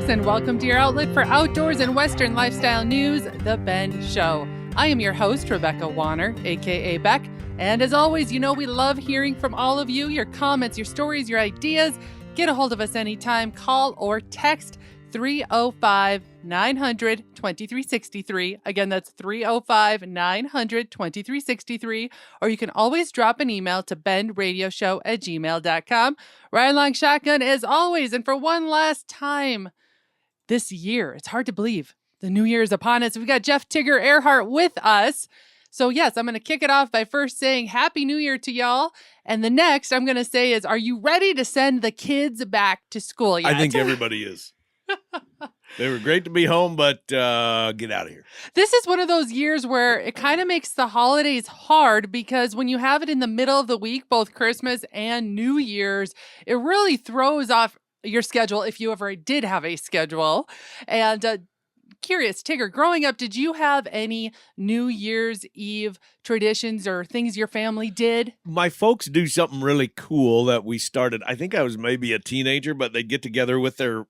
and welcome to your outlet for outdoors and Western lifestyle news, The Ben Show. I am your host, Rebecca Wanner, aka Beck, and as always, you know we love hearing from all of you, your comments, your stories, your ideas. Get a hold of us anytime. Call or text 305-900-2363. Again, that's 305-900-2363. Or you can always drop an email to bendradioshow@gmail.com. Ride along shotgun as always. And for one last time this year, it's hard to believe the new year is upon us. We've got Jeff Tigger Erhardt with us. So yes, I'm going to kick it off by first saying Happy New Year to y'all. And the next I'm going to say is, are you ready to send the kids back to school yet? I think everybody is. They were great to be home, but get out of here. This is one of those years where it kind of makes the holidays hard because when you have it in the middle of the week, both Christmas and New Year's, it really throws off your schedule if you ever did have a schedule. And curious, Tigger, growing up, did you have any New Year's Eve traditions or things your family did? My folks do something really cool that we started. I think I was maybe a teenager, but they'd get together with their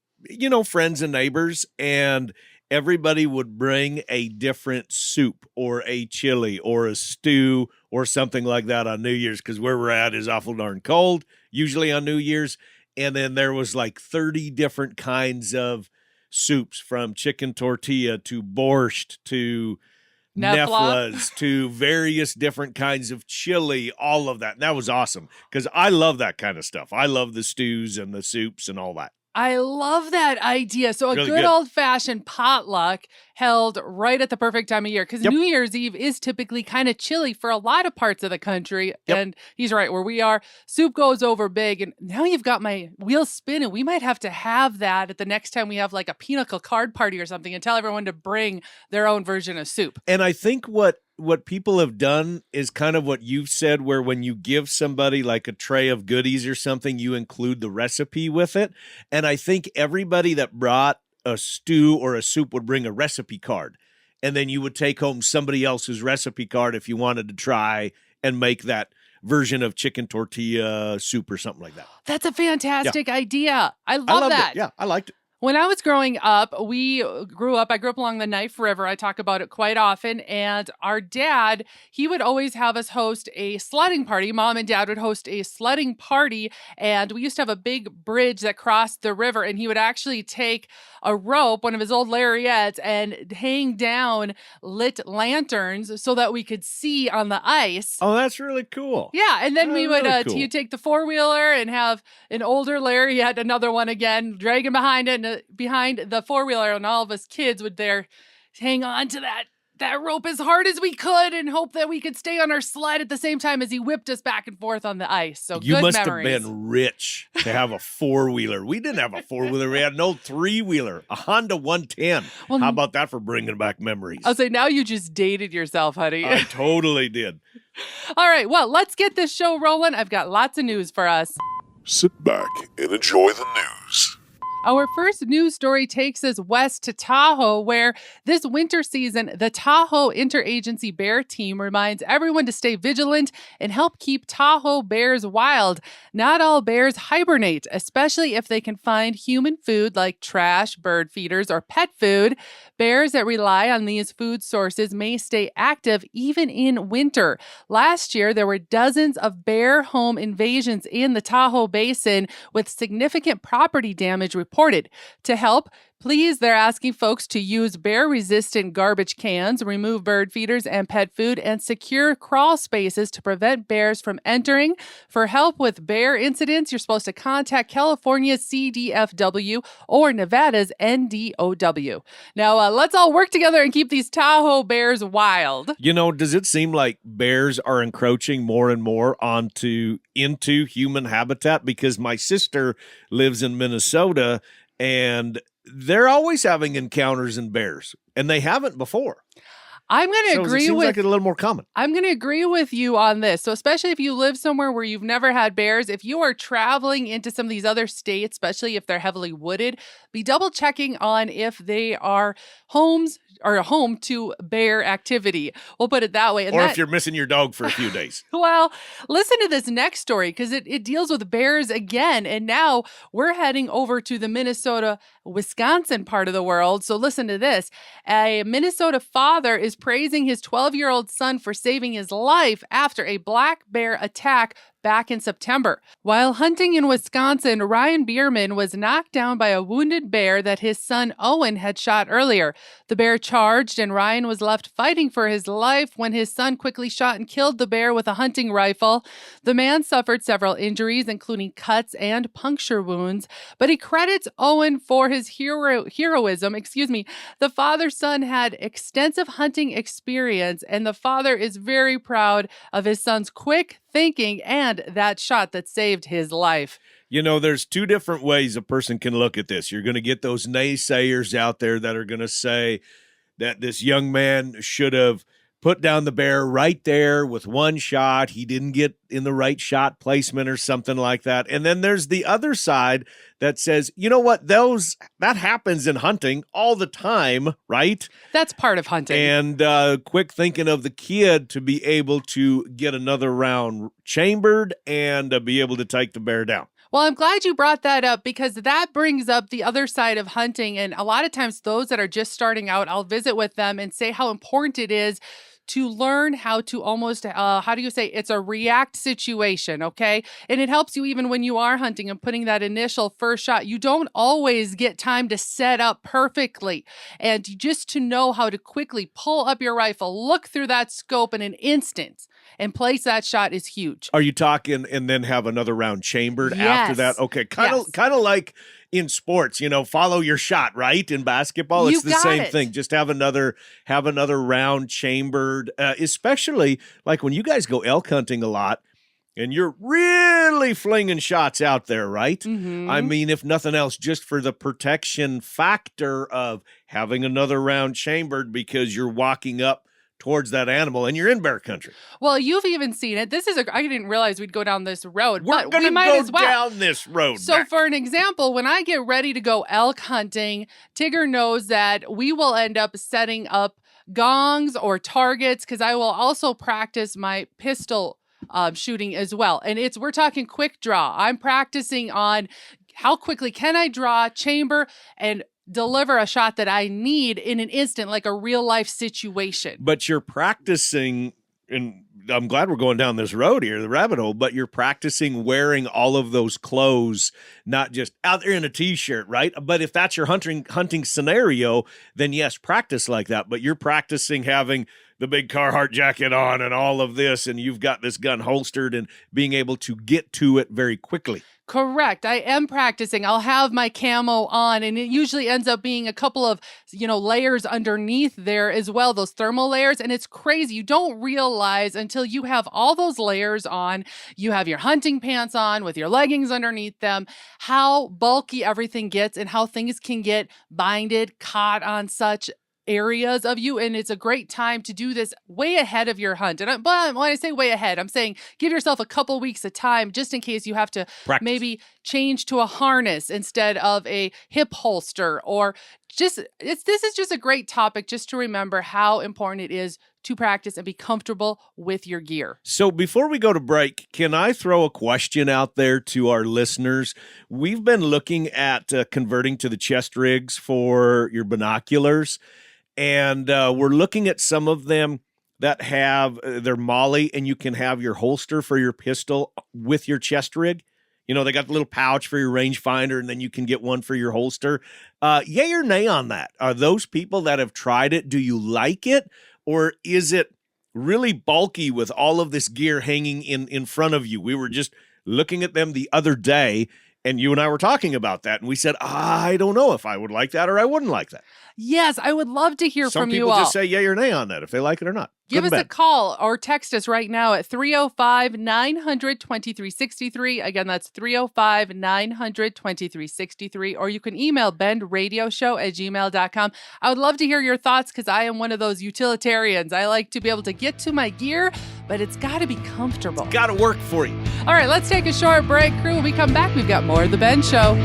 friends and neighbors, and everybody would bring a different soup or a chili or a stew or something like that on New Year's, because where we're at is awful darn cold, usually on New Year's. And then there was like 30 different kinds of soups, from chicken tortilla to borscht to neflas to various different kinds of chili, all of that. And that was awesome because I love that kind of stuff. I love the stews and the soups and all that. I love that idea. So a Really good good. old-fashioned potluck held right at the perfect time of year, because Yep. New Year's Eve is typically kind of chilly for a lot of parts of the country. Yep. And he's right, where we are, soup goes over big. And now you've got my wheels spinning. We might have to have that at the next time we have like a pinochle card party or something and tell everyone to bring their own version of soup. And I think what people have done is kind of what you've said, where when you give somebody like a tray of goodies or something, you include the recipe with it. And I think everybody that brought a stew or a soup would bring a recipe card. And then you would take home somebody else's recipe card if you wanted to try and make that version of chicken tortilla soup or something like that. That's a fantastic idea. I I love loved that. it. Yeah, I liked it. When I was growing up, I grew up along the Knife River. I talk about it quite often. And our dad, he would always have us host a sledding party. Mom and dad would host a sledding party. And we used to have a big bridge that crossed the river. And he would actually take a rope, one of his old lariats, and hang down lit lanterns so that we could see on the ice. Oh, that's really cool. Yeah, and then Oh, we would really cool. you'd take the four-wheeler and have an older lariat, another one again, dragging behind it, and behind the four-wheeler, and all of us kids would there hang on to that rope as hard as we could and hope that we could stay on our sled at the same time as he whipped us back and forth on the ice. So You good must memories. have been rich to have a four-wheeler. We didn't have a four-wheeler. We had no three-wheeler, a Honda 110. Well, How about that for bringing back memories? I'll say now you just dated yourself, honey. I totally did. All right, well, let's get this show rolling. I've got lots of news for us. Sit back and enjoy the news. Our first news story takes us west to Tahoe, where this winter season, the Tahoe Interagency Bear Team reminds everyone to stay vigilant and help keep Tahoe bears wild. Not all bears hibernate, especially if they can find human food like trash, bird feeders, or pet food. Bears that rely on these food sources may stay active even in winter. Last year, there were dozens of bear home invasions in the Tahoe Basin, with significant property damage reported. To help, please, they're asking folks to use bear-resistant garbage cans, remove bird feeders and pet food, and secure crawl spaces to prevent bears from entering. For help with bear incidents, you're supposed to contact California's CDFW or Nevada's NDOW. Now, let's all work together and keep these Tahoe bears wild. Does it seem like bears are encroaching more and more into human habitat? Because my sister lives in Minnesota, and they're always having encounters in bears, and they haven't before. I'm going to So agree it seems with like it's a little more common. I'm going to agree with you on this. So especially if you live somewhere where you've never had bears, if you are traveling into some of these other states, especially if they're heavily wooded, be double checking on if they are homes or a home to bear activity. We'll put it that way. And Or if you're missing your dog for a few days. well, listen to this next story because it deals with bears again. And now we're heading over to the Minnesota, Wisconsin part of the world. So listen to this. A Minnesota father is praising his 12-year-old son for saving his life after a black bear attack back in September. While hunting in Wisconsin, Ryan Bierman was knocked down by a wounded bear that his son Owen had shot earlier. The bear charged and Ryan was left fighting for his life when his son quickly shot and killed the bear with a hunting rifle. The man suffered several injuries, including cuts and puncture wounds, but he credits Owen for his heroism. The father's son had extensive hunting experience, and the father is very proud of his son's quick thinking and that shot that saved his life. You know, there's two different ways a person can look at this. You're going to get those naysayers out there that are going to say that this young man should have put down the bear right there with one shot. He didn't get in the right shot placement or something like that. And then there's the other side that says, you know what, that happens in hunting all the time, right? That's part of hunting. And quick thinking of the kid to be able to get another round chambered and be able to take the bear down. Well, I'm glad you brought that up because that brings up the other side of hunting. And a lot of times those that are just starting out, I'll visit with them and say how important it is to learn how to almost, it's a react situation, okay? And it helps you even when you are hunting and putting that initial first shot. You don't always get time to set up perfectly. And just to know how to quickly pull up your rifle, look through that scope in an instant, and place that shot is huge. Are you talking and then have another round chambered Yes. after that? Okay, kind of like in sports, follow your shot, right? In basketball, it's the same thing. Just have another round chambered, especially like when you guys go elk hunting a lot and you're really flinging shots out there, right? Mm-hmm. I mean, if nothing else, just for the protection factor of having another round chambered because you're walking up towards that animal and you're in bear country. Well, you've even seen it. I didn't realize we'd go down this road, We're but going we to might go as well. down this road. So for an example, when I get ready to go elk hunting, Tigger knows that we will end up setting up gongs or targets because I will also practice my pistol shooting as well. And we're talking quick draw. I'm practicing on how quickly can I draw, chamber, and deliver a shot that I need in an instant, like a real life situation. But you're practicing, and I'm glad we're going down this road here, the rabbit hole, but you're practicing wearing all of those clothes, not just out there in a t-shirt, right? But if that's your hunting scenario, then yes, practice like that. But you're practicing having the big Erhardt jacket on and all of this, and you've got this gun holstered and being able to get to it very quickly. Correct. I am practicing. I'll have my camo on, and it usually ends up being a couple of, layers underneath there as well, those thermal layers. And it's crazy. You don't realize until you have all those layers on, you have your hunting pants on with your leggings underneath them, how bulky everything gets and how things can get binded, caught on such areas of you. And it's a great time to do this way ahead of your hunt. But when I say way ahead, I'm saying give yourself a couple weeks of time just in case you have to practice. Maybe change to a harness instead of a hip holster, or this is just a great topic just to remember how important it is to practice and be comfortable with your gear. So before we go to break, can I throw a question out there to our listeners? We've been looking at converting to the chest rigs for your binoculars. And we're looking at some of them that have their molly, and you can have your holster for your pistol with your chest rig. They got the little pouch for your rangefinder, and then you can get one for your holster. Yay or nay on that? Are those people that have tried it, do you like it? Or is it really bulky with all of this gear hanging in front of you? We were just looking at them the other day, And you and I were talking about that, and we said, I don't know if I would like that or I wouldn't like that. Yes, I would love to hear from you all. Some people just say yay or nay on that, if they like it or not. Give us a call or text us right now at 305-900-2363. Again, that's 305-900-2363. Or you can email bendradioshow@gmail.com. I would love to hear your thoughts because I am one of those utilitarians. I like to be able to get to my gear, but it's got to be comfortable. Got to work for you. All right, let's take a short break. Crew, when we come back, we've got more of The Ben Show.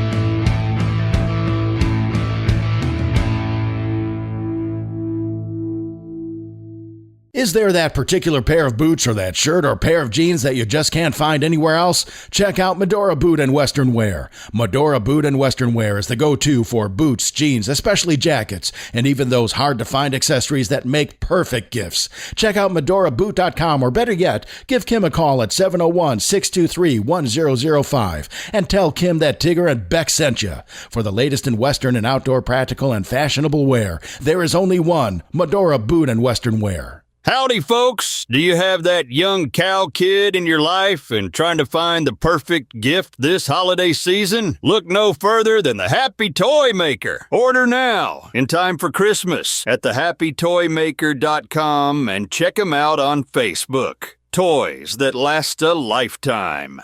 Is there that particular pair of boots or that shirt or pair of jeans that you just can't find anywhere else? Check out Medora Boot and Western Wear. Medora Boot and Western Wear is the go-to for boots, jeans, especially jackets, and even those hard-to-find accessories that make perfect gifts. Check out MedoraBoot.com, or better yet, give Kim a call at 701-623-1005 and tell Kim that Tigger and Beck sent you. For the latest in Western and outdoor practical and fashionable wear, there is only one, Medora Boot and Western Wear. Howdy, folks. Do you have that young cow kid in your life and trying to find the perfect gift this holiday season? Look no further than the Happy Toy Maker. Order now in time for Christmas at thehappytoymaker.com and check them out on Facebook. Toys that last a lifetime.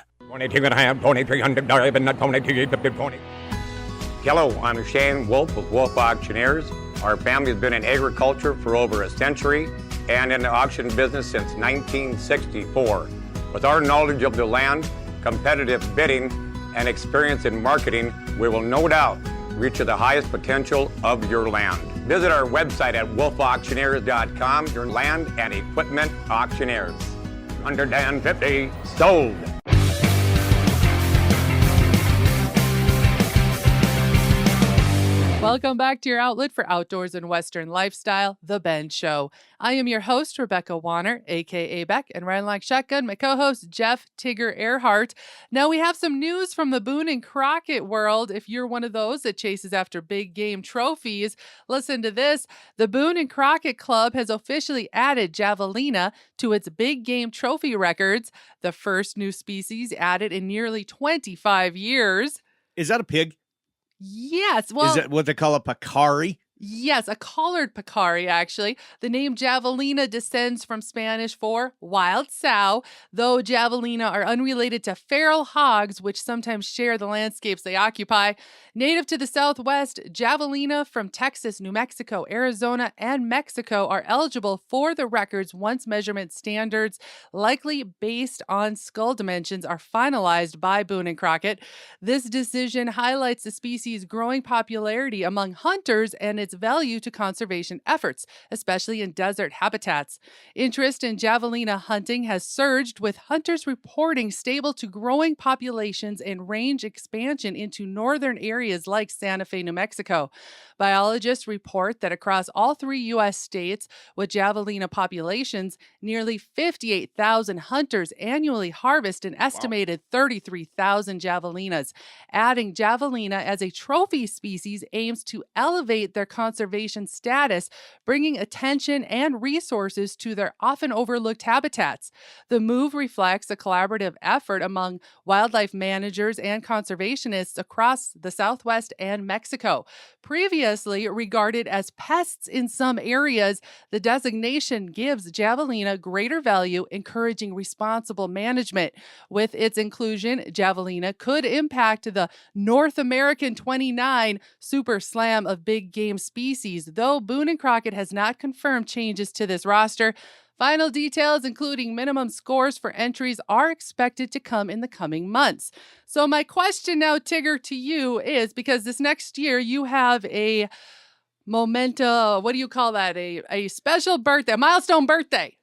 Hello, I'm Shane Wolf of Wolf Auctioneers. Our family has been in agriculture for over a century and in the auction business since 1964. With our knowledge of the land, competitive bidding, and experience in marketing, we will no doubt reach the highest potential of your land. Visit our website at wolfauctioneers.com, your land and equipment auctioneers. Under Dan 50, sold. Welcome back to your outlet for outdoors and Western lifestyle, The Ben Show. I am your host, Rebecca Wanner, a.k.a. Beck, and riding like shotgun, my co-host, Jeff Tigger Erhardt. Now, we have some news from the Boone and Crockett world. If you're one of those that chases after big game trophies, listen to this. The Boone and Crockett Club has officially added Javelina to its big game trophy records, the first new species added in nearly 25 years. Is that a pig? Yes. Well, is that what they call a peccary? Yes, a collared peccary, actually. The name Javelina descends from Spanish for wild sow, though Javelina are unrelated to feral hogs, which sometimes share the landscapes they occupy. Native to the Southwest, Javelina from Texas, New Mexico, Arizona, and Mexico are eligible for the records once measurement standards, likely based on skull dimensions, are finalized by Boone and Crockett. This decision highlights the species' growing popularity among hunters and its value to conservation efforts, especially in desert habitats. Interest in Javelina hunting has surged, with hunters reporting stable to growing populations and range expansion into northern areas like Santa Fe, New Mexico. Biologists report that across all 3 U.S. states with Javelina populations, nearly 58,000 hunters annually harvest an estimated 33,000 Javelinas. Adding Javelina as a trophy species aims to elevate their conservation status, bringing attention and resources to their often overlooked habitats. The move reflects a collaborative effort among wildlife managers and conservationists across the Southwest and Mexico. Previously regarded as pests in some areas, the designation gives Javelina greater value, encouraging responsible management. With its inclusion, Javelina could impact the North American 29 super slam of big game species, though Boone and Crockett has not confirmed changes to this roster. Final details, including minimum scores for entries, are expected to come in the coming months. So my question now, Tigger, to you is, because this next year you have a what do you call that? A special birthday, a milestone birthday.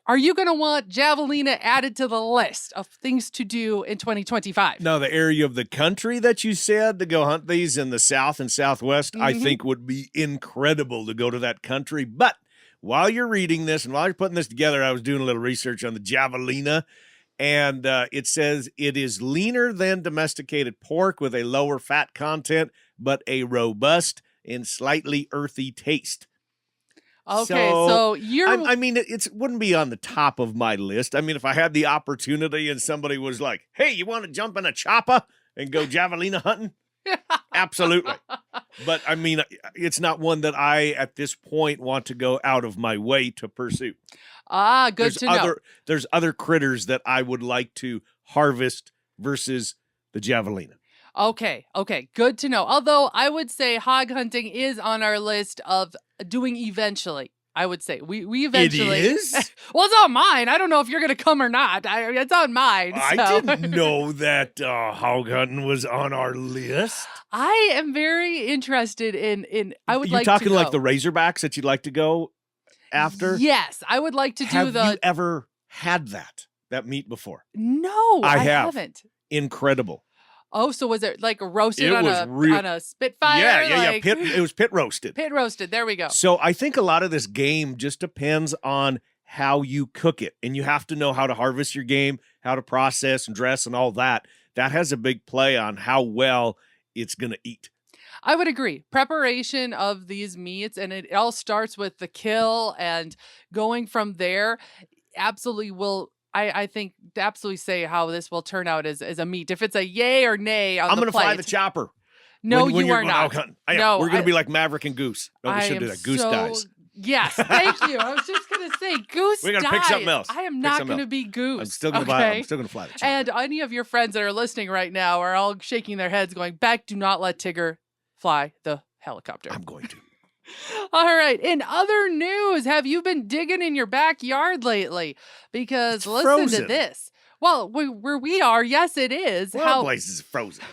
Are you going to want Javelina added to the list of things to do in 2025? No, the area of the country that you said to go hunt these in the South and Southwest, I think would be incredible to go to that country. But while you're reading this and while you're putting this together, I was doing a little research on the Javelina, and it says it is leaner than domesticated pork with a lower fat content, but a robust and slightly earthy taste. Okay, so you're... I mean, it wouldn't be on the top of my list. I mean, if I had the opportunity and somebody was like, hey, you want to jump in a chopper and go javelina hunting? Absolutely. But I mean, it's not one that I, at this point, want to go out of my way to pursue. Good to know. There's other critters that I would like to harvest versus the javelina. Okay, good to know. Although I would say hog hunting is on our list of doing eventually. I would say we eventually. It is? Well, it's on mine. I don't know if you're going to come or not. It's on mine. So. I didn't know that hog hunting was on our list. I am very interested in. I would like to. You're talking go. like the Razorbacks that you'd like to go after? Yes, I would like to do Have you ever had that meat before? No, I haven't. Incredible. Oh, so was it like roasted It on a Spitfire? Yeah. It was pit roasted. Pit roasted. There we go. So I think a lot of this game just depends on how you cook it, and you have to know how to harvest your game, how to process and dress and all that. That has a big play on how well it's going to eat. I would agree. Preparation of these meats, and it all starts with the kill and going from there, absolutely will. I think absolutely say how this will turn out as a meat. If it's a yay or nay on I'm the going to plate. fly the chopper. No, when you are not. No, we're going to be like Maverick and Goose. No, we should do that. Goose dies. Yes, thank you. I was just going to say Goose We're dies. going to pick something else. I am not going to be Goose. I'm still going to fly the chopper. And any of your friends that are listening right now are all shaking their heads going, Beck, do not let Tigger fly the helicopter. I'm going to. All right. In other news, have you been digging in your backyard lately? Because it's listen frozen. to this. Well, where we are, yes, it is. Well, place is frozen.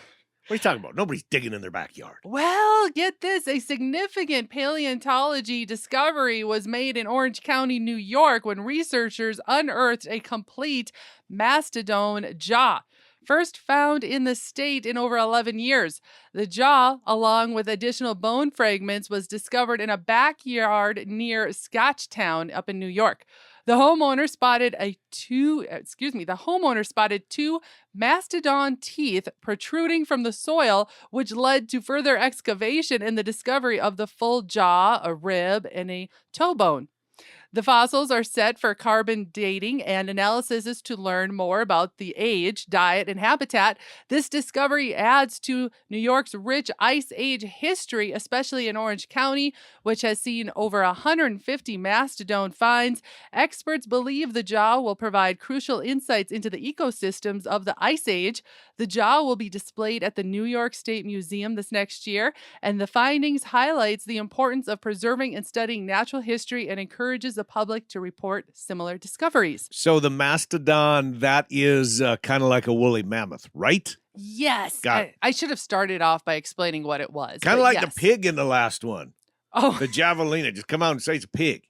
What are you talking about? Nobody's digging in their backyard. Well, get this. A significant paleontology discovery was made in Orange County, New York, when researchers unearthed a complete mastodon jaw. First found in the state in over 11 years. The jaw, along with additional bone fragments, was discovered in a backyard near Scotchtown up in New York. The homeowner spotted two mastodon teeth protruding from the soil, which led to further excavation and the discovery of the full jaw, a rib, and a toe bone. The fossils are set for carbon dating, and analysis is to learn more about the age, diet, and habitat. This discovery adds to New York's rich Ice Age history, especially in Orange County, which has seen over 150 mastodon finds. Experts believe the jaw will provide crucial insights into the ecosystems of the Ice Age. The jaw will be displayed at the New York State Museum this next year, and the findings highlights the importance of preserving and studying natural history and encourages the public to report similar discoveries. So the mastodon, that is kind of like a woolly mammoth, right? Yes. I should have started off by explaining what it was. Kind of like yes. the pig in the last one. Oh. The javelina. Just come out and say it's a pig.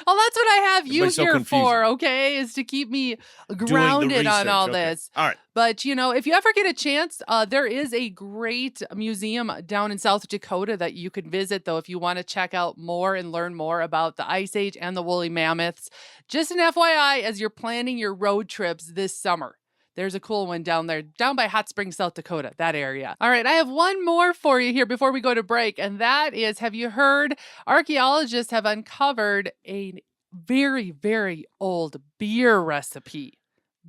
Well, that's what I have you Everybody's so here confusing. for, okay, is to keep me grounded on all this. All right. But, if you ever get a chance, there is a great museum down in South Dakota that you could visit, though, if you want to check out more and learn more about the Ice Age and the woolly mammoths. Just an FYI, as you're planning your road trips this summer. There's a cool one down there, down by Hot Springs, South Dakota, that area. All right, I have one more for you here before we go to break, and that is, have you heard, archaeologists have uncovered a very, very old beer recipe.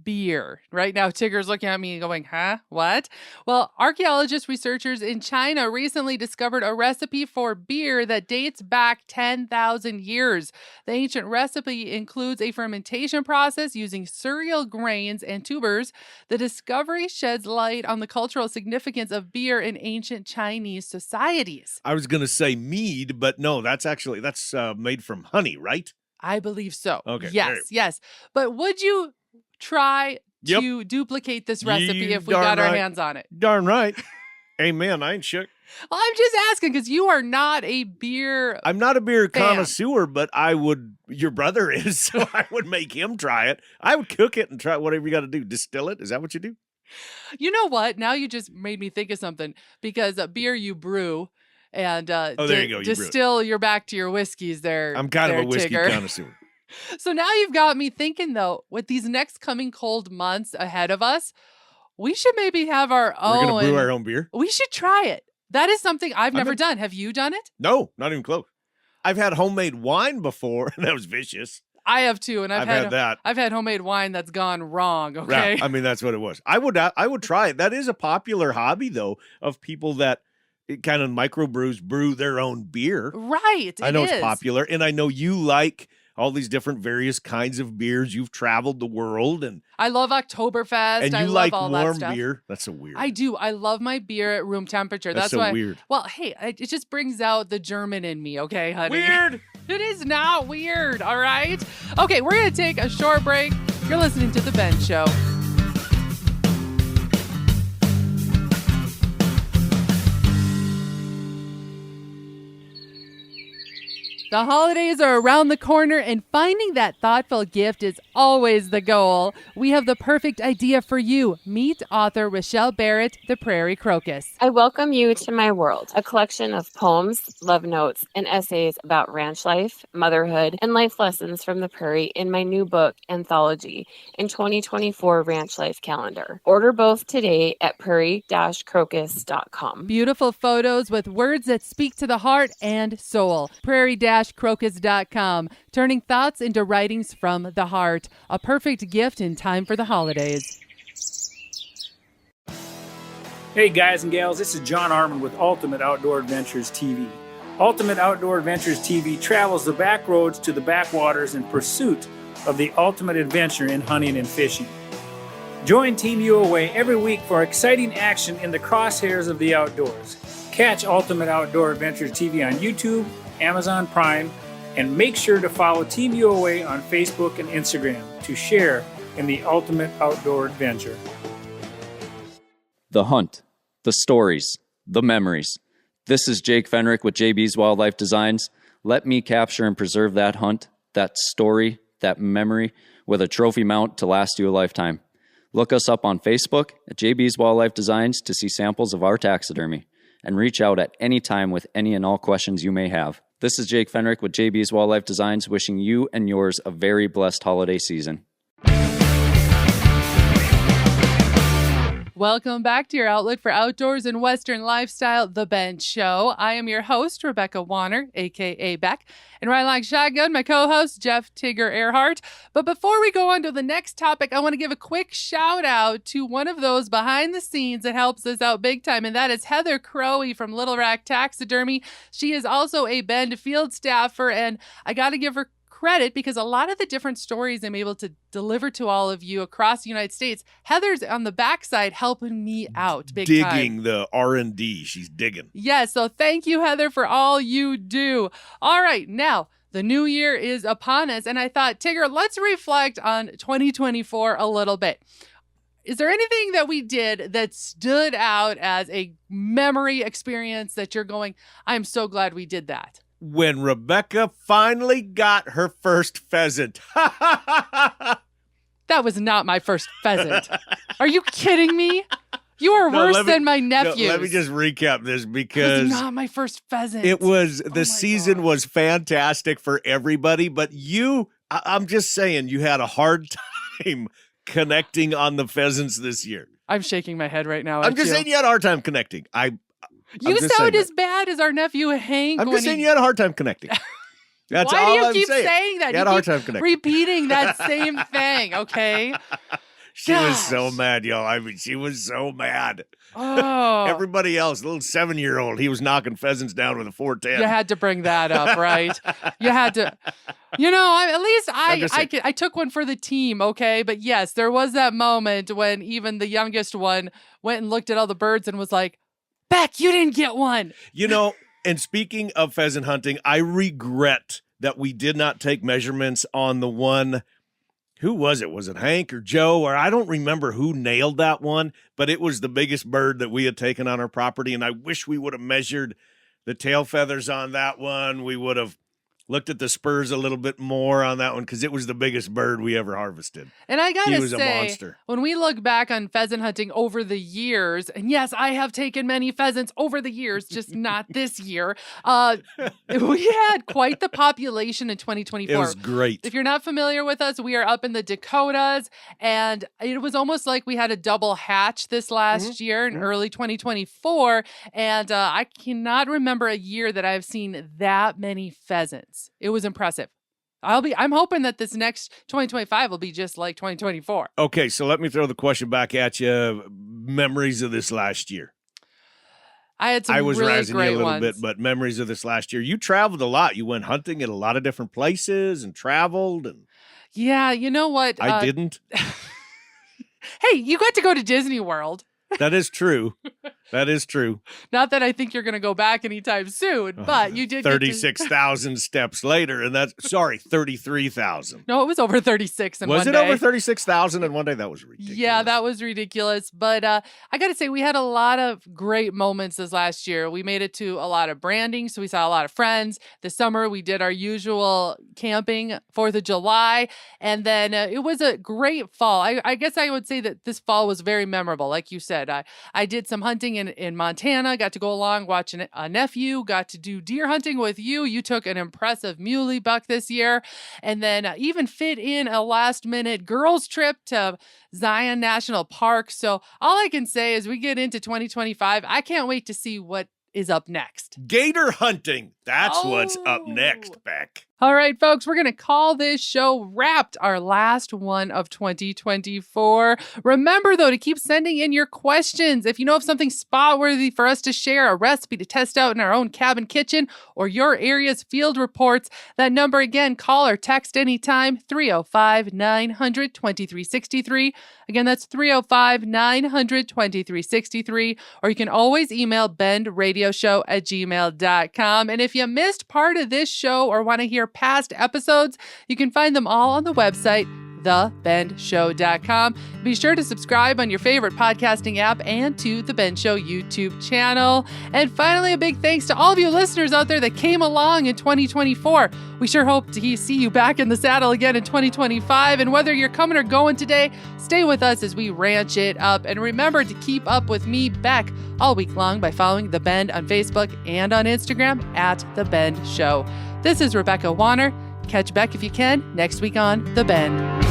Beer. Right now, Tigger's looking at me going, huh? What? Well, archaeologist researchers in China recently discovered a recipe for beer that dates back 10,000 years. The ancient recipe includes a fermentation process using cereal grains and tubers. The discovery sheds light on the cultural significance of beer in ancient Chinese societies. I was going to say mead, but no, that's made from honey, right? I believe so. Okay. Yes. But would you try to duplicate this recipe if we got our hands on it? Darn right. Amen. I ain't shook. Well, I'm just asking because you are not a beer. I'm not a beer fan. connoisseur, but your brother is, so I would make him try it. I would cook it and try whatever you got to do. Distill it. Is that what you do? You know what? Now you just made me think of something because beer you brew and there you go. You distill. You're back to your whiskeys there. I'm kind of a whiskey Tigger. connoisseur. So now you've got me thinking, though, with these next coming cold months ahead of us, we should maybe have our own. We're going to brew our own beer? We should try it. That is something I've never done. Have you done it? No, not even close. I've had homemade wine before, and that was vicious. I have too, and I've had that. I've had homemade wine that's gone wrong. Okay, Right. I mean, that's what it was. I would try it. That is a popular hobby, though, of people that kind of microbrews brew their own beer. Right. I know it's popular, and I know you like all these different various kinds of beers. You've traveled the world, and I love Oktoberfest. And you I love like all warm that stuff. beer. That's so weird. I do. I love my beer at room temperature. That's so why. weird. Well, hey, it just brings out the German in me. Okay, honey. Weird. It is not weird. All right. Okay, we're gonna take a short break. You're listening to The Ben Show. The holidays are around the corner, and finding that thoughtful gift is always the goal. We have the perfect idea for you. Meet author Rochelle Barrett, the Prairie Crocus. I welcome you to my world, a collection of poems, love notes, and essays about ranch life, motherhood, and life lessons from the prairie in my new book, Anthology, in 2024 Ranch Life Calendar. Order both today at prairie-crocus.com. Beautiful photos with words that speak to the heart and soul. Prairie-crocus.com, turning thoughts into writings from the heart. A perfect gift in time for the holidays. Hey guys and gals, this is John Arman with Ultimate Outdoor Adventures TV. Ultimate Outdoor Adventures TV travels the back roads to the backwaters in pursuit of the ultimate adventure in hunting and fishing. Join Team UOA every week for exciting action in the crosshairs of the outdoors. Catch Ultimate Outdoor Adventures TV on YouTube, Amazon Prime, and make sure to follow Team UOA on Facebook and Instagram to share in the ultimate outdoor adventure. The hunt, the stories, the memories. This is Jake Fenrick with JB's Wildlife Designs. Let me capture and preserve that hunt, that story, that memory with a trophy mount to last you a lifetime. Look us up on Facebook at JB's Wildlife Designs to see samples of our taxidermy, and reach out at any time with any and all questions you may have. This is Jake Fenrick with JB's Wildlife Designs, wishing you and yours a very blessed holiday season. Welcome back to your outlet for outdoors and Western lifestyle, The Ben Show. I am your host, Rebecca Wanner, a.k.a. Beck, and right along shotgun, my co-host, Jeff Tigger Erhardt. But before we go on to the next topic, I want to give a quick shout out to one of those behind the scenes that helps us out big time, and that is Heather Crowey from Little Rack Taxidermy. She is also a Bend field staffer, and I got to give her credit because a lot of the different stories I'm able to deliver to all of you across the United States, Heather's on the backside helping me out big time. Digging the R&D. She's digging. Yes, so thank you, Heather, for all you do. All right, now the new year is upon us, and I thought, Tigger, let's reflect on 2024 a little bit. Is there anything that we did that stood out as a memory experience that you're going, I'm so glad we did that? When Rebecca finally got her first pheasant. That was not my first pheasant. Are you kidding me? You are worse than my nephews. Let me just recap this because it was not my first pheasant. It was the season was fantastic for everybody, but I'm just saying you had a hard time connecting on the pheasants this year. I'm shaking my head right now. I'm just saying you had a hard time connecting. You sound as bad as our nephew Hank. I'm just saying you had a hard time connecting. That's Why all do you I'm keep saying. saying that? You had a hard time connecting. Repeating that same thing, okay? She was so mad, y'all. I mean, she was so mad. Oh. Everybody else, little 7-year-old, he was knocking pheasants down with a 410. You had to bring that up, right? You had to. You know, at least I took one for the team, okay? But yes, there was that moment when even the youngest one went and looked at all the birds and was like, Beck, you didn't get one. You know, and speaking of pheasant hunting, I regret that we did not take measurements on the one. Who was it? Was it Hank or Joe? Or I don't remember who nailed that one, but it was the biggest bird that we had taken on our property. And I wish we would have measured the tail feathers on that one. We would have looked at the spurs a little bit more on that one because it was the biggest bird we ever harvested. And I gotta he was say, a monster. When we look back on pheasant hunting over the years, and yes, I have taken many pheasants over the years, just not this year. We had quite the population in 2024. It was great. If you're not familiar with us, we are up in the Dakotas, and it was almost like we had a double hatch this last year in early 2024. And I cannot remember a year that I've seen that many pheasants. It was impressive. I'm hoping that this next 2025 will be just like 2024. Okay, so let me throw the question back at you. Memories of this last year. I had some I was really razzing great you a little ones. bit, but memories of this last year. You traveled a lot. You went hunting at a lot of different places and traveled. And Yeah, you know what? I didn't. Hey, you got to go to Disney World. That is true. That is true. Not that I think you're going to go back anytime soon, but you did. 36,000 steps later, and that's 33,000. No, it was over 36 in one day. Was it over 36,000 in one day? That was ridiculous. Yeah, that was ridiculous. But I got to say, we had a lot of great moments this last year. We made it to a lot of branding, so we saw a lot of friends. This summer, we did our usual camping, 4th of July, and then it was a great fall. I guess I would say that this fall was very memorable. Like you said, I did some hunting in Montana, got to go along, watch a nephew, got to do deer hunting with you. You took an impressive muley buck this year, and then even fit in a last minute girls trip to Zion National Park. So all I can say is we get into 2025. I can't wait to see what is up next. Gator hunting. That's what's up next, Beck. All right, folks, we're going to call this show wrapped, our last one of 2024. Remember, though, to keep sending in your questions. If you know of something spot-worthy for us to share, a recipe to test out in our own cabin kitchen, or your area's field reports, that number again, call or text anytime, 305-900-2363. Again, that's 305-900-2363. Or you can always email bendradioshow@gmail.com. And if you missed part of this show or want to hear past episodes, you can find them all on the website, thebendshow.com. Be sure to subscribe on your favorite podcasting app and to The Ben Show YouTube channel. And finally, a big thanks to all of you listeners out there that came along in 2024. We sure hope to see you back in the saddle again in 2025. And whether you're coming or going today, stay with us as we ranch it up. And remember to keep up with me, Beck, all week long by following The Bend on Facebook and on Instagram @The Bend Show. This is Rebecca Wanner. Catch Beck if you can next week on The Bend.